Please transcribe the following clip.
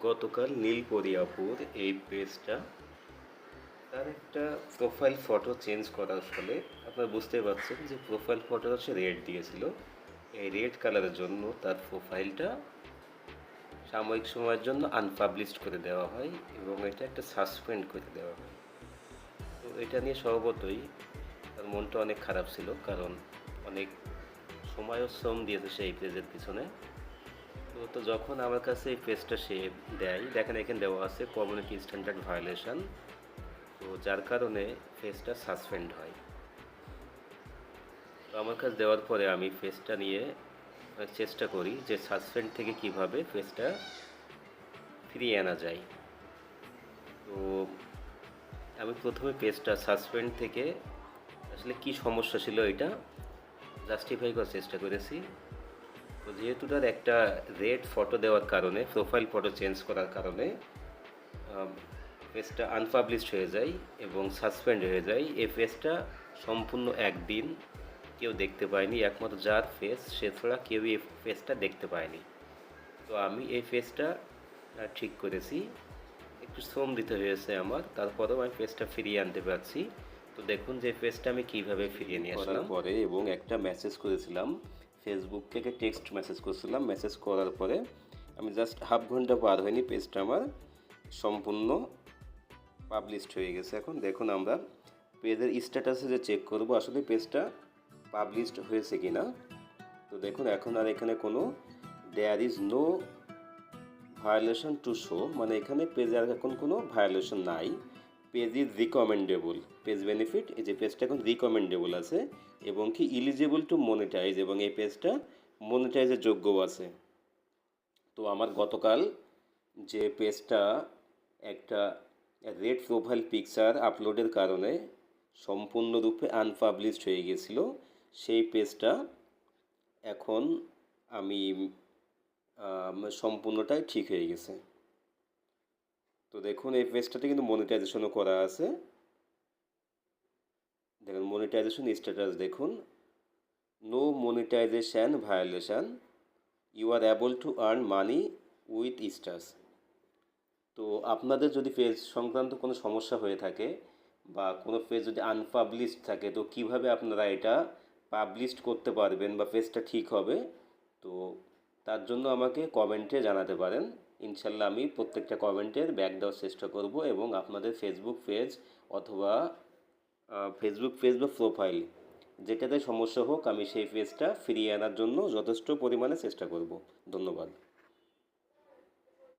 গতকাল নীলপরি আপুর এই পেজটা তার একটা প্রোফাইল ফটো চেঞ্জ করার ফলে আপনারা বুঝতে পারছেন যে প্রোফাইল ফটো হচ্ছে রেড দিয়েছিল। এই রেড কালারের জন্য তার প্রোফাইলটা সাময়িক সময়ের জন্য আনপাবলিশড করে দেওয়া হয় এবং এটা একটা সাসপেন্ড করে দেওয়া হয়। তো এটা নিয়ে স্বভাবতই তার মনটা অনেক খারাপ ছিল, কারণ অনেক সময় ও শ্রম দিয়েছে সেই পেজের পিছনে। তো যখন আমার কাছে এই পেজটা সে দেয়, দেখেন এখানে দেওয়া আছে কমিউনিটি স্ট্যান্ডার্ড ভায়োলেশন, তো যার কারণে পেজটা সাসপেন্ড হয়। তো আমার কাছে দেওয়ার পরে আমি পেজটা নিয়ে চেষ্টা করি যে সাসপেন্ড থেকে কিভাবে পেজটা ফিরিয়ে আনা যায়। তো আমি প্রথমে পেজটা সাসপেন্ড থেকে আসলে কি সমস্যা ছিল এটা জাস্টিফাই করার চেষ্টা করেছি। তো যেহেতু তার একটা রেড ফটো দেওয়ার কারণে, প্রোফাইল ফটো চেঞ্জ করার কারণে পেজটা আনপাবলিশড হয়ে যায় এবং সাসপেন্ড হয়ে যায়। এই পেজটা সম্পূর্ণ একদিন কেউ দেখতে পায়নি, একমাত্র যার ফেস সে ছাড়া কেউ এই পেজটা দেখতে পায়নি। তো আমি এই পেজটা ঠিক করেছি, একটু শ্রম দিতে হয়েছে আমার, তারপরেও আমি পেজটা ফিরিয়ে আনতে পারছি। তো দেখুন যে পেজটা আমি কিভাবে ফিরিয়ে নিয়ে আসলাম পরে, এবং একটা মেসেজ করেছিলাম ফেসবুক থেকে, টেক্সট মেসেজ করেছিলাম। মেসেজ করার পরে আমি জাস্ট হাফ ঘন্টা পার হয়নি, পেজটা আমার সম্পূর্ণ পাবলিশড হয়ে গেছে। এখন দেখুন আমরা পেজের স্ট্যাটাসে যে চেক করব আসলে পেজটা পাবলিশড হয়েছে কিনা। তো দেখুন এখন আর এখানে কোনো there is no violation to show, মানে এখানে পেজে আর এখন কোনো ভায়োলেশন নাই। Page is recommendable, page benefit, এই যে পেজটা এখন রিকমেন্ডেবল আছে এবং কি ইলিজিবল টু মনিটাইজ, এবং এই পেজটা মনিটাইজের যোগ্য আছে। তো আমার গতকাল যে পেজটা একটা রেড প্রোফাইল পিকচার আপলোডের কারণে সম্পূর্ণরূপে আনপাবলিশড হয়ে গেছিল, সেই পেজটা এখন আমি সম্পূর্ণটাই ঠিক হয়ে গেছে। তো দেখুন এই পেজটাতে কিন্তু মনিটাইজেশনও করা আছে। দেখুন মনিটাইজেশন স্ট্যাটাস দেখুন, no monetization violation, you are able to earn money with stars. তো আপনাদের যদি পেজ সংক্রান্ত কোনো সমস্যা হয়ে থাকে বা কোনো পেজ যদি আনপাবলিশড থাকে, তো কিভাবে আপনারা এটা পাবলিশড করতে পারবেন বা পেজটা ঠিক হবে, তো তার জন্য আমাকে কমেন্টে জানাতে পারেন। ইনশাল্লাহ আমি প্রত্যেকটা কমেন্টের ব্যাক দেওয়ার চেষ্টা করব এবং আপনাদের ফেসবুক পেজ অথবা ফেসবুক পেজ বা প্রোফাইল যেটাতে সমস্যা হোক, আমি সেই পেজটা ফিরিয়ে আনার জন্য যথেষ্ট পরিমাণে চেষ্টা করব। ধন্যবাদ।